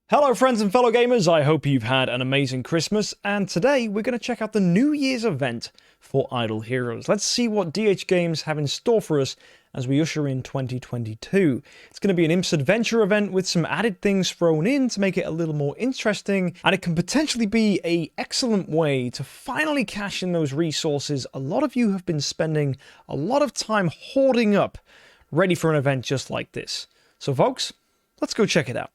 Hello friends and fellow gamers, I hope you've had an amazing Christmas, and today we're going to check out the New Year's event for Idle Heroes. Let's see what DH Games have in store for us as we usher in 2022. It's going to be an Imps Adventure event with some added things thrown in to make it a little more interesting, and it can potentially be an excellent way to finally cash in those resources a lot of you have been spending a lot of time hoarding up, ready for an event just like this. So folks, let's go check it out.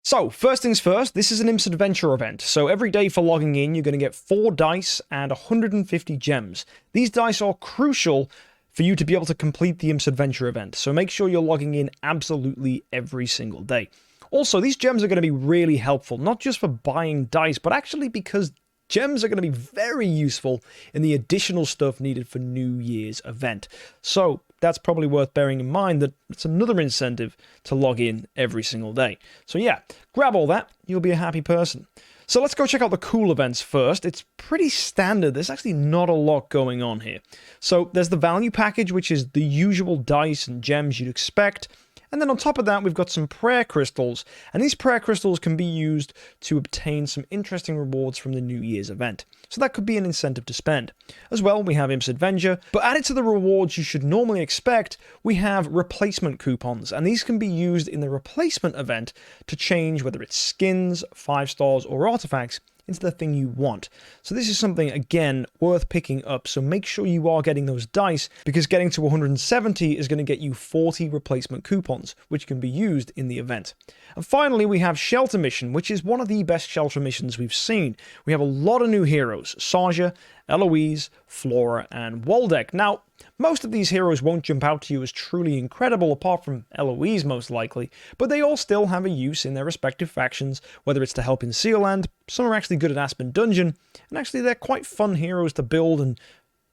So, first things first, this is an Imps Adventure event, so every day for logging in you're going to get 4 dice and 150 gems. These dice are crucial for you to be able to complete the Imps Adventure event, so make sure you're logging in absolutely every single day. Also, these gems are going to be really helpful, not just for buying dice, but actually because gems are going to be very useful in the additional stuff needed for New Year's event. So that's probably worth bearing in mind that it's another incentive to log in every single day. So yeah, grab all that, you'll be a happy person. So let's go check out the cool events first. It's pretty standard. There's actually not a lot going on here. So there's the value package, which is the usual dice and gems you'd expect. And then on top of that, we've got some prayer crystals, and these prayer crystals can be used to obtain some interesting rewards from the New Year's event. So that could be an incentive to spend. As well, we have Imps Adventure, but added to the rewards you should normally expect, we have replacement coupons, and these can be used in the replacement event to change whether it's skins, 5 stars, or artifacts into the thing you want. So this is something, again, worth picking up, so make sure you are getting those dice, because getting to 170 is going to get you 40 replacement coupons, which can be used in the event. And finally, we have Shelter Mission, which is one of the best shelter missions we've seen. We have a lot of new heroes: Saja, Eloise, Flora, and Waldeck. Now, most of these heroes won't jump out to you as truly incredible, apart from Eloise most likely, but they all still have a use in their respective factions, whether it's to help in Sealand, some are actually good at Aspen Dungeon, and actually they're quite fun heroes to build and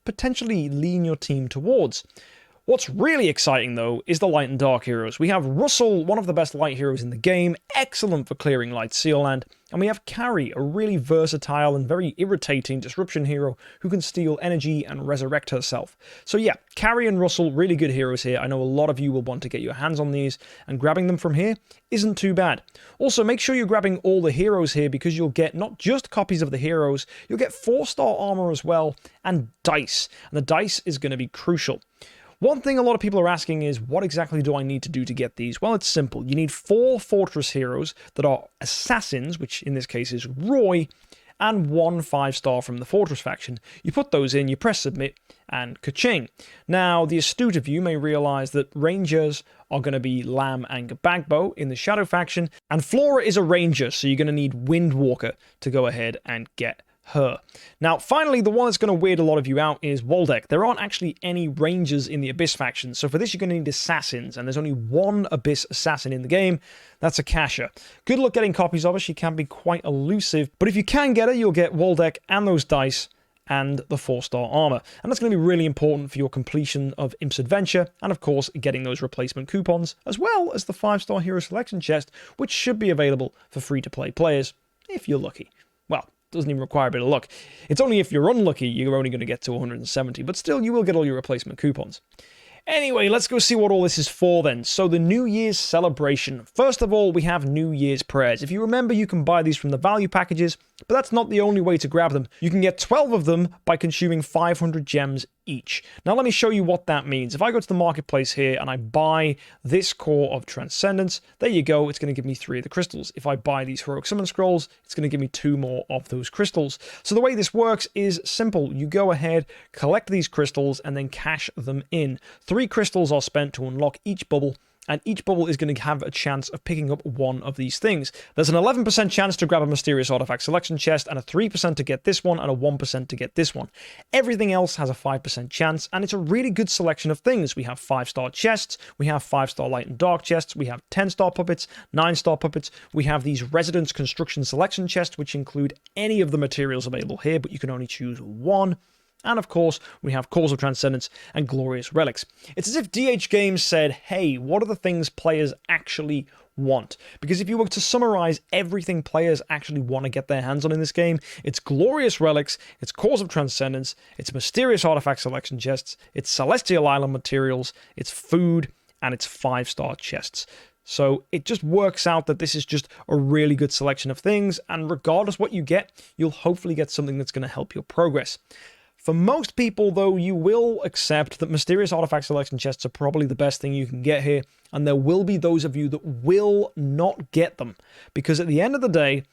potentially lean your team towards. What's really exciting, though, is the Light and Dark heroes. We have Russell, one of the best light heroes in the game, excellent for clearing Light Sealand, and we have Carrie, a really versatile and very irritating disruption hero who can steal energy and resurrect herself. So yeah, Carrie and Russell, really good heroes here. I know a lot of you will want to get your hands on these, and grabbing them from here isn't too bad. Also, make sure you're grabbing all the heroes here, because you'll get not just copies of the heroes, you'll get 4-star armor as well, and dice. And the dice is going to be crucial. One thing a lot of people are asking is, what exactly do I need to do to get these? Well, it's simple. You need 4 Fortress heroes that are assassins, which in this case is Roy, and 1 5-star from the Fortress faction. You put those in, you press submit, and ka-ching. Now, the astute of you may realize that Rangers are going to be Lamb and Gbagbo in the Shadow faction, and Flora is a Ranger, so you're going to need Windwalker to go ahead and get her. Now, finally, the one that's going to weird a lot of you out is Waldeck. There aren't actually any Rangers in the Abyss faction, so for this you're going to need Assassins, and there's only 1 Abyss Assassin in the game. That's Akasha. Good luck getting copies of her. She can be quite elusive, but if you can get her, you'll get Waldeck and those dice and the 4-star armor. And that's going to be really important for your completion of Imps Adventure, and of course getting those replacement coupons, as well as the 5-star hero selection chest, which should be available for free-to-play players, if you're lucky. Well, doesn't even require a bit of luck. It's only if you're unlucky you're only going to get to 170, but still you will get all your replacement coupons. Anyway, let's go see what all this is for then. So the New Year's celebration. First of all, we have New Year's prayers. If you remember, you can buy these from the value packages, but that's not the only way to grab them. You can get 12 of them by consuming 500 gems each. Now let me show you what that means. If I go to the marketplace here and I buy this core of Transcendence, there you go, it's going to give me 3 of the crystals. If I buy these Heroic Summon Scrolls, it's going to give me 2 more of those crystals. So the way this works is simple. You go ahead, collect these crystals, and then cash them in. 3 crystals are spent to unlock each bubble, and each bubble is going to have a chance of picking up 1 of these things. There's an 11% chance to grab a Mysterious Artifact selection chest, and a 3% to get this one, and a 1% to get this one. Everything else has a 5% chance, and it's a really good selection of things. We have 5-star chests, we have 5-star Light and Dark chests, we have 10-star puppets, 9-star puppets, we have these Residence Construction selection chests, which include any of the materials available here, but you can only choose 1. And of course, we have Cores of Transcendence and Glorious Relics. It's as if DH Games said, hey, what are the things players actually want. Because if you were to summarize everything players actually want to get their hands on in this game, it's glorious relics, it's cores of transcendence, it's mysterious artifact selection chests, it's celestial island materials, it's food, and it's 5-star chests. So it just works out that this is just a really good selection of things, and regardless what you get, you'll hopefully get something that's going to help your progress. For most people, though, you will accept that mysterious artifact selection chests are probably the best thing you can get here, and there will be those of you that will not get them, because at the end of the day,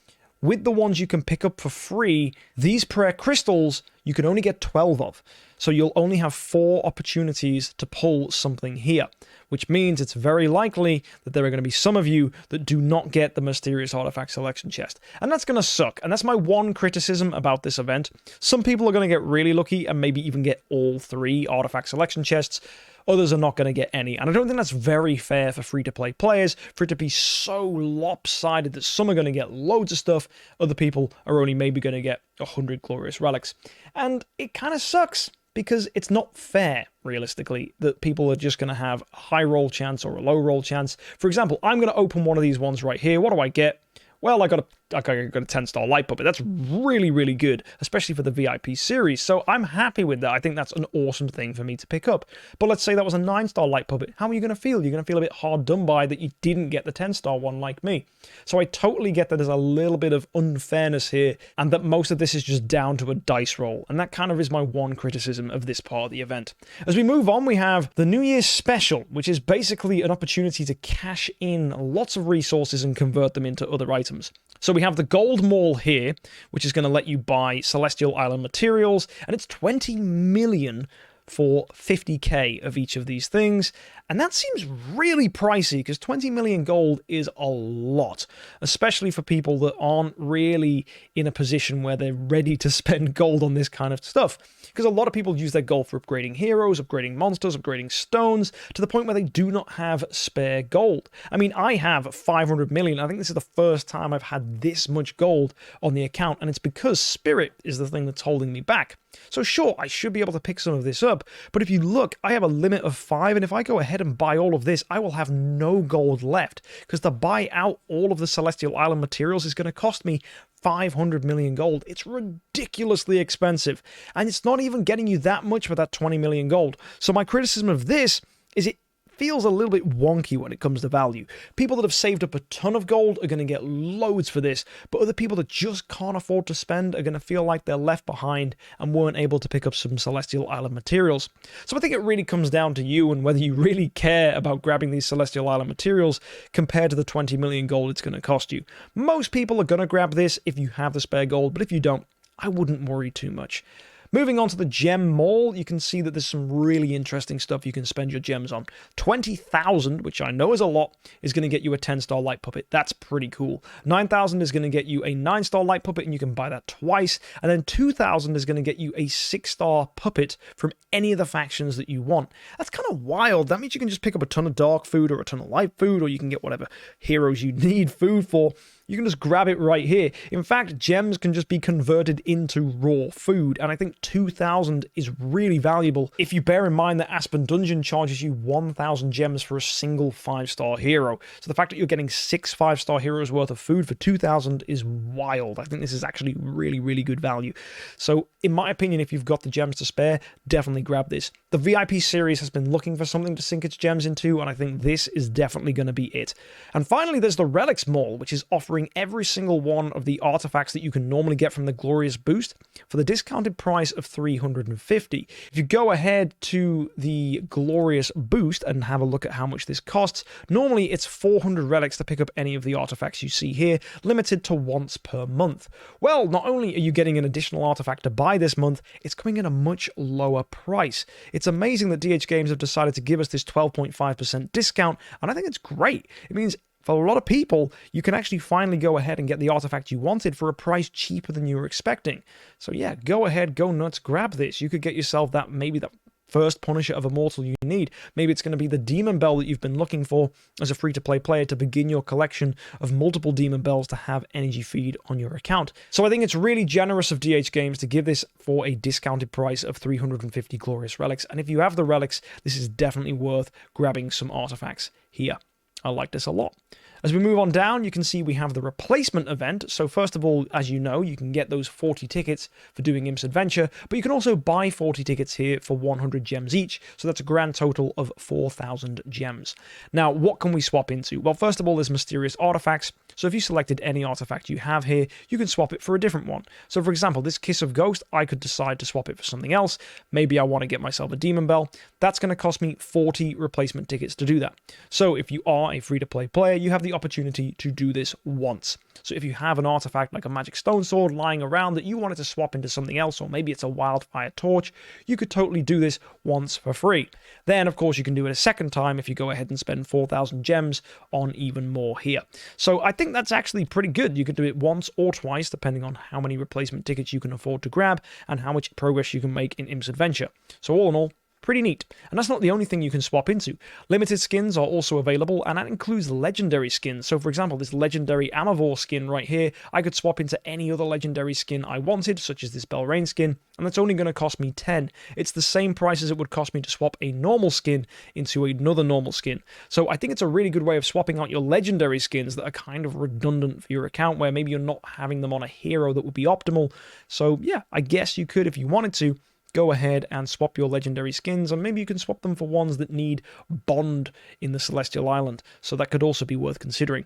with the ones you can pick up for free, these prayer crystals you can only get 12 of. So you'll only have 4 opportunities to pull something here, which means it's very likely that there are going to be some of you that do not get the mysterious artifact selection chest. And that's going to suck. And that's my one criticism about this event. Some people are going to get really lucky and maybe even get all 3 artifact selection chests. Others are not going to get any. And I don't think that's very fair for free-to-play players, for it to be so lopsided that some are going to get loads of stuff, other people are only maybe going to get 100 glorious relics. And it kind of sucks, because it's not fair, realistically, that people are just going to have a high roll chance or a low roll chance. For example, I'm going to open one of these ones right here. What do I get? Well, I got a 10-star light puppet. That's really, really good, especially for the VIP series. So I'm happy with that. I think that's an awesome thing for me to pick up. But let's say that was a 9-star light puppet. How are you going to feel? You're going to feel a bit hard done by that you didn't get the 10-star one like me. So I totally get that there's a little bit of unfairness here, and that most of this is just down to a dice roll. And that kind of is my one criticism of this part of the event. As we move on, we have the New Year's Special, which is basically an opportunity to cash in lots of resources and convert them into other items. So we have the Gold Mall here, which is going to let you buy Celestial Island materials, and it's 20 million for 50k of each of these things, and that seems really pricey because 20 million gold is a lot, especially for people that aren't really in a position where they're ready to spend gold on this kind of stuff, because a lot of people use their gold for upgrading heroes, upgrading monsters, upgrading stones, to the point where they do not have spare gold. I mean, I have 500 million. I think this is the first time I've had this much gold on the account, and it's because Spirit is the thing that's holding me back. So sure, I should be able to pick some of this up, but if you look, I have a limit of 5, and if I go ahead and buy all of this, I will have no gold left, because to buy out all of the Celestial Island materials is going to cost me 500 million gold. It's ridiculously expensive, and it's not even getting you that much for that 20 million gold. So my criticism of this is it feels a little bit wonky when it comes to value. People that have saved up a ton of gold are going to get loads for this, but other people that just can't afford to spend are going to feel like they're left behind and weren't able to pick up some Celestial Island materials. So I think it really comes down to you and whether you really care about grabbing these Celestial Island materials compared to the 20 million gold it's going to cost you. Most people are going to grab this if you have the spare gold, but if you don't, I wouldn't worry too much. Moving on to the Gem Mall, you can see that there's some really interesting stuff you can spend your gems on. 20,000, which I know is a lot, is going to get you a 10-star light puppet. That's pretty cool. 9,000 is going to get you a 9-star light puppet, and you can buy that twice. And then 2,000 is going to get you a 6-star puppet from any of the factions that you want. That's kind of wild. That means you can just pick up a ton of dark food or a ton of light food, or you can get whatever heroes you need food for. You can just grab it right here. In fact, gems can just be converted into raw food, and I think 2,000 is really valuable if you bear in mind that Aspen Dungeon charges you 1,000 gems for a single 5-star hero. So the fact that you're getting 6 5-star heroes worth of food for 2,000 is wild. I think this is actually really, really good value. So in my opinion, if you've got the gems to spare, definitely grab this. The VIP series has been looking for something to sink its gems into, and I think this is definitely going to be it. And finally, there's the Relics Mall, which is offering every single one of the artifacts that you can normally get from the Glorious Boost for the discounted price of 350. If you go ahead to the Glorious Boost and have a look at how much this costs, normally it's 400 relics to pick up any of the artifacts you see here, limited to once per month. Well, not only are you getting an additional artifact to buy this month, it's coming at a much lower price. It's amazing that DH Games have decided to give us this 12.5% discount, and I think it's great. It means for a lot of people, you can actually finally go ahead and get the artifact you wanted for a price cheaper than you were expecting. So yeah, go ahead, go nuts, grab this. You could get yourself that, maybe that first Punisher of Immortal you need. Maybe it's going to be the Demon Bell that you've been looking for as a free-to-play player to begin your collection of multiple Demon Bells to have energy feed on your account. So I think it's really generous of DH Games to give this for a discounted price of 350 Glorious Relics. And if you have the relics, this is definitely worth grabbing some artifacts here. I like this a lot. As we move on down, you can see we have the replacement event. So first of all, as you know, you can get those 40 tickets for doing Imp's Adventure, but you can also buy 40 tickets here for 100 gems each. So that's a grand total of 4,000 gems. Now, what can we swap into? Well, first of all, there's mysterious artifacts. So if you selected any artifact you have here, you can swap it for a different one. So for example, this Kiss of Ghost, I could decide to swap it for something else. Maybe I want to get myself a Demon Bell. That's going to cost me 40 replacement tickets to do that. So if you are a free-to-play player, you have the opportunity to do this once. So if you have an artifact like a magic stone sword lying around that you wanted to swap into something else, or maybe it's a wildfire torch, you could totally do this once for free. Then, of course, you can do it a second time if you go ahead and spend 4,000 gems on even more here. So I think that's actually pretty good. You could do it once or twice, depending on how many replacement tickets you can afford to grab and how much progress you can make in Imp's Adventure. So all in all, pretty neat. And that's not the only thing you can swap into. Limited skins are also available, and that includes legendary skins. So for example, this legendary Amavor skin right here, I could swap into any other legendary skin I wanted, such as this Belrain skin, and that's only going to cost me 10. It's the same price as it would cost me to swap a normal skin into another normal skin. So I think it's a really good way of swapping out your legendary skins that are kind of redundant for your account, where maybe you're not having them on a hero that would be optimal. So yeah, I guess you could, if you wanted to, go ahead and swap your legendary skins, and maybe you can swap them for ones that need Bond in the Celestial Island, so that could also be worth considering.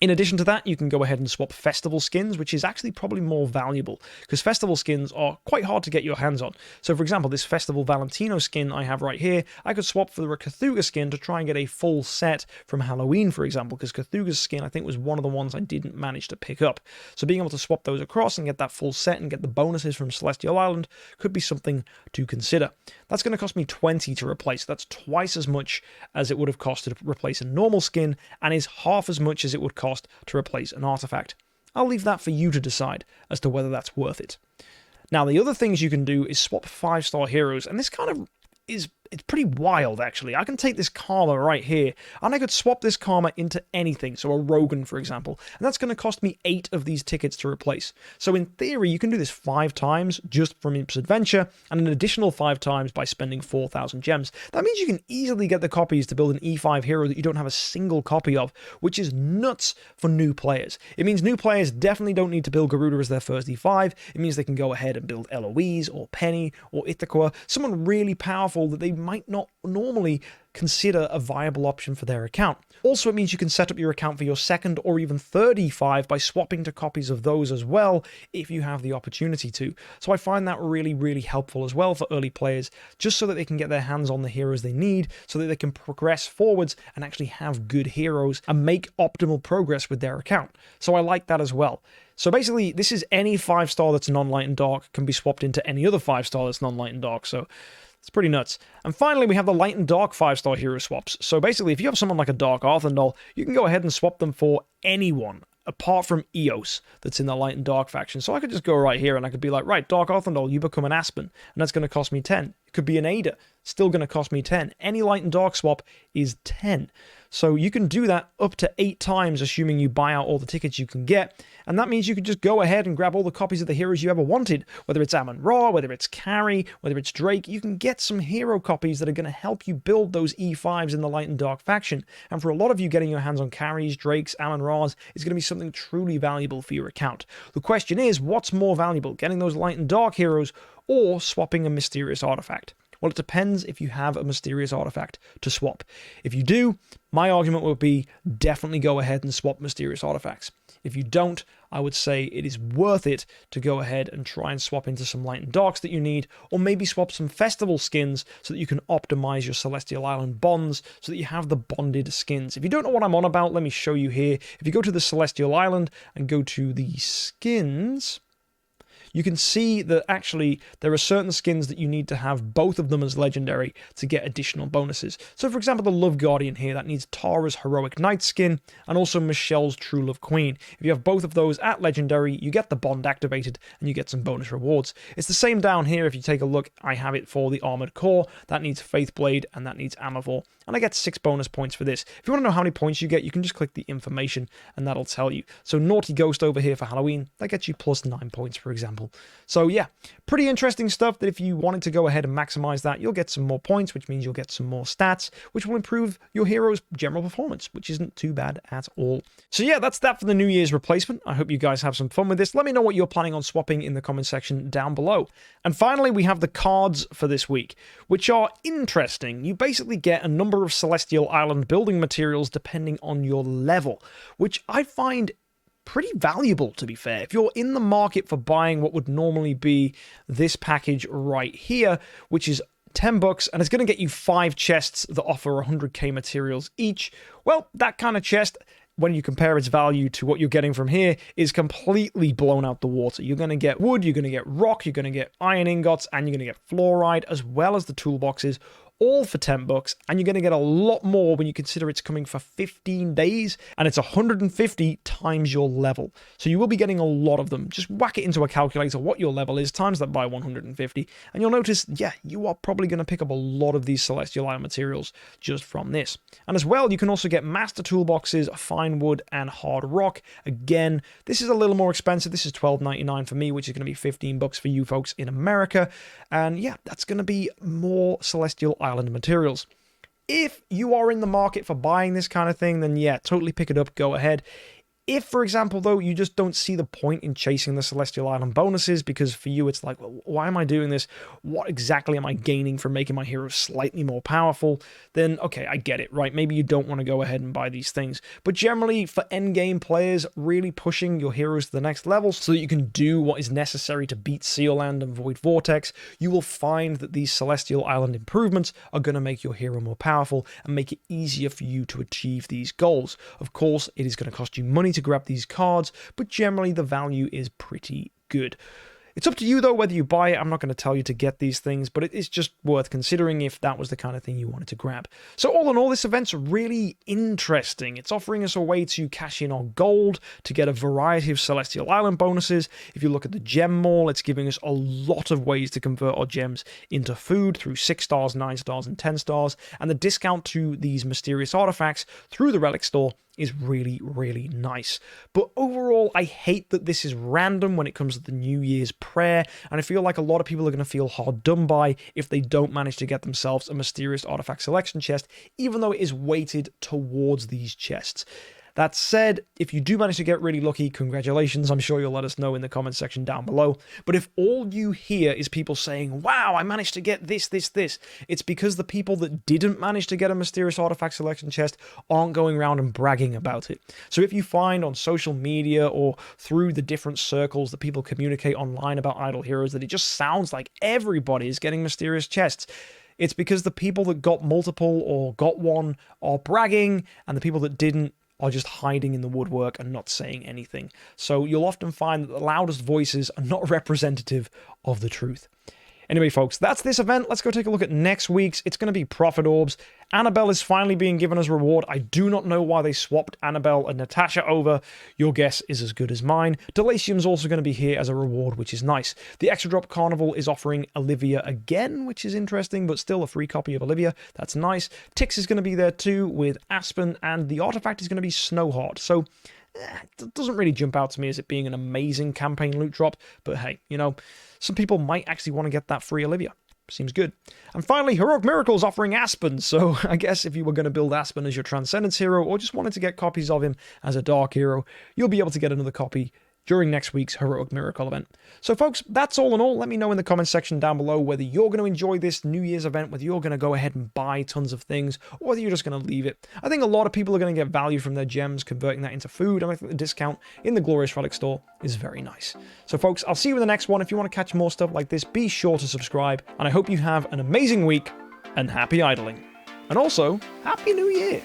In addition to that, you can go ahead and swap festival skins, which is actually probably more valuable, because festival skins are quite hard to get your hands on. So for example, this Festival Valentino skin I have right here, I could swap for the Cthulhu skin to try and get a full set from Halloween, for example, because Cthulhu's skin I think was one of the ones I didn't manage to pick up. So being able to swap those across and get that full set and get the bonuses from Celestial Island could be something to consider. That's going to cost me 20 to replace. That's twice as much as it would have cost to replace a normal skin, and is half as much as it would cost to replace an artifact. I'll leave that for you to decide as to whether that's worth it. Now, the other things you can do is swap 5-star heroes, and this kind of it's pretty wild, actually. I can take this Karma right here, and I could swap this Karma into anything, so a Rogan, for example, and that's going to cost me 8 of these tickets to replace. So in theory, you can do this 5 times just from Imp's Adventure, and an additional 5 times by spending 4,000 gems. That means you can easily get the copies to build an E5 hero that you don't have a single copy of, which is nuts for new players. It means new players definitely don't need to build Garuda as their first E5. It means they can go ahead and build Eloise, or Penny, or Ithaca, someone really powerful that they might not normally consider a viable option for their account. Also, it means you can set up your account for your second or even third E5 by swapping to copies of those as well, if you have the opportunity to. So I find that really, really helpful as well for early players, just so that they can get their hands on the heroes they need, so that they can progress forwards and actually have good heroes and make optimal progress with their account. So I like that as well. So basically, this is any 5-star that's non-light and dark can be swapped into any other 5-star that's non-light and dark, so it's pretty nuts. And finally, we have the light and dark 5-star hero swaps. So basically, if you have someone like a Dark Arthandal, you can go ahead and swap them for anyone apart from Eos that's in the light and dark faction. So I could just go right here and I could be like, right, Dark Arthandal, you become an Aspen, and that's going to cost me 10. It could be an Ada, still going to cost me 10. Any light and dark swap is 10. So you can do that up to 8 times, assuming you buy out all the tickets you can get. And that means you can just go ahead and grab all the copies of the heroes you ever wanted. Whether it's Amun-Ra, whether it's Carrie, whether it's Drake, you can get some hero copies that are going to help you build those E5s in the light and dark faction. And for a lot of you, getting your hands on Carries, Drakes, Amun-Ras is going to be something truly valuable for your account. The question is, what's more valuable, getting those light and dark heroes or swapping a mysterious artifact? Well, it depends if you have a mysterious artifact to swap. If you do, my argument would be definitely go ahead and swap mysterious artifacts. If you don't, I would say it is worth it to go ahead and try and swap into some light and darks that you need, or maybe swap some festival skins so that you can optimize your Celestial Island bonds so that you have the bonded skins. If you don't know what I'm on about, let me show you here. If you go to the Celestial Island and go to the skins, you can see that actually there are certain skins that you need to have both of them as legendary to get additional bonuses. So for example, the Love Guardian here, that needs Tara's Heroic Knight skin and also Michelle's True Love Queen. If you have both of those at legendary, you get the bond activated and you get some bonus rewards. It's the same down here. If you take a look, I have it for the Armored Core. That needs Faithblade and that needs Amavor. And I get 6 bonus points for this. If you want to know how many points you get, you can just click the information and that'll tell you. So Naughty Ghost over here for Halloween, that gets you plus 9 points, for example. well. So yeah, pretty interesting stuff that if you wanted to go ahead and maximize that, you'll get some more points, which means you'll get some more stats, which will improve your hero's general performance, which isn't too bad at all. So yeah, that's that for the New Year's replacement. I hope you guys have some fun with this. Let me know what you're planning on swapping in the comment section down below. And finally, we have the cards for this week, which are interesting. You basically get a number of Celestial Island building materials depending on your level, which I find pretty valuable, to be fair. If you're in the market for buying what would normally be this package right here, which is $10, and it's going to get you 5 chests that offer 100k materials each, well, that kind of chest, when you compare its value to what you're getting from here, is completely blown out the water. You're going to get wood, you're going to get rock, you're going to get iron ingots, and you're going to get fluoride, as well as the toolboxes, all for $10, and you're going to get a lot more when you consider it's coming for 15 days, and it's 150 times your level. So you will be getting a lot of them. Just whack it into a calculator what your level is, times that by 150, and you'll notice, yeah, you are probably going to pick up a lot of these Celestial Island materials just from this. And as well, you can also get master toolboxes, fine wood, and hard rock. Again, this is a little more expensive. This is $12.99 for me, which is going to be $15 for you folks in America. And yeah, that's going to be more Celestial Island materials. If you are in the market for buying this kind of thing, then yeah, totally pick it up, go ahead. If, for example, though, you just don't see the point in chasing the Celestial Island bonuses, because for you it's like, well, why am I doing this? What exactly am I gaining from making my hero slightly more powerful? Then, okay, I get it, right? Maybe you don't want to go ahead and buy these things. But generally, for endgame players, really pushing your heroes to the next level so that you can do what is necessary to beat Sealand and Void Vortex, you will find that these Celestial Island improvements are going to make your hero more powerful and make it easier for you to achieve these goals. Of course, it is going to cost you money to grab these cards, but generally the value is pretty good. It's up to you, though, whether you buy it. I'm not going to tell you to get these things, but it is just worth considering if that was the kind of thing you wanted to grab. So all in all, this event's really interesting. It's offering us a way to cash in on gold to get a variety of Celestial Island bonuses. If you look at the gem mall, it's giving us a lot of ways to convert our gems into food through 6 stars, 9 stars, and 10 stars, and the discount to these mysterious artifacts through the relic store is really, really nice. But overall, I hate that this is random when it comes to the New Year's prayer, and I feel like a lot of people are going to feel hard done by if they don't manage to get themselves a mysterious artifact selection chest, even though it is weighted towards these chests. That said, if you do manage to get really lucky, congratulations. I'm sure you'll let us know in the comment section down below. But if all you hear is people saying, wow, I managed to get this, it's because the people that didn't manage to get a mysterious artifact selection chest aren't going around and bragging about it. So if you find on social media or through the different circles that people communicate online about Idle Heroes that it just sounds like everybody is getting mysterious chests, it's because the people that got multiple or got one are bragging, and the people that didn't are just hiding in the woodwork and not saying anything. So you'll often find that the loudest voices are not representative of the truth. Anyway, folks, that's this event. Let's go take a look at next week's. It's going to be Profit Orbs. Annabelle is finally being given as reward. I do not know why they swapped Annabelle and Natasha over. Your guess is as good as mine. Delasium's also going to be here as a reward, which is nice. The Extra Drop Carnival is offering Olivia again, which is interesting, but still a free copy of Olivia. That's nice. Tix is going to be there too with Aspen, and the artifact is going to be Snowheart. So it doesn't really jump out to me as it being an amazing campaign loot drop, but hey, you know, some people might actually want to get that free Olivia. Seems good. And finally, Heroic Miracles offering Aspen, so I guess if you were going to build Aspen as your Transcendence hero, or just wanted to get copies of him as a Dark hero, you'll be able to get another copy during next week's Heroic Miracle event. So folks, that's all in all. Let me know in the comment section down below whether you're going to enjoy this New Year's event, whether you're going to go ahead and buy tons of things, or whether you're just going to leave it. I think a lot of people are going to get value from their gems, converting that into food, and I think the discount in the Glorious Relic store is very nice. So folks, I'll see you in the next one. If you want to catch more stuff like this, be sure to subscribe, and I hope you have an amazing week, and happy idling. And also, Happy New Year!